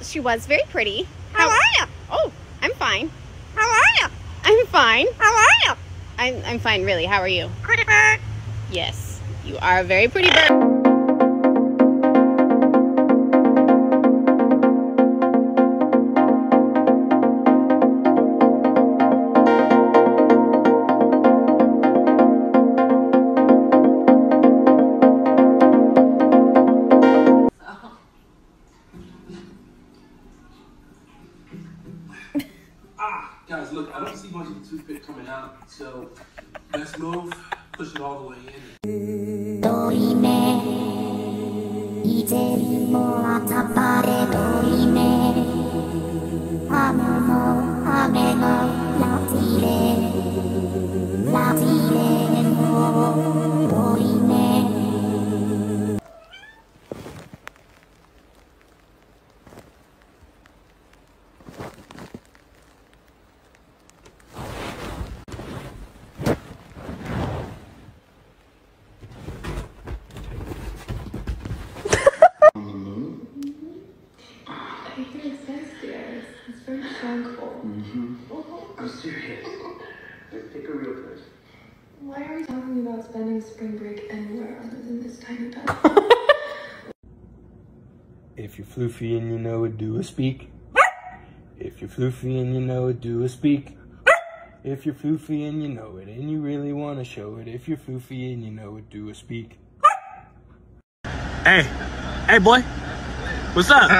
She was very pretty. How are you? Oh, I'm fine. How are you? I'm fine. How are you? I'm fine, really. How are you? Pretty bird. Yes, you are a very pretty bird. Guys, look, I don't see much of the toothpick coming out, so best move, push it all the way in. I hear it's downstairs. It's very tranquil. I'm serious. Take a real place. Why are we talking about spending spring break anywhere other than this tiny bed? If you're floofy and you know it, do a speak. If you're floofy and you know it, do a speak. If you're floofy and you know it, and you really want to show it. If you're floofy and you know it, do a speak. Hey boy, what's up?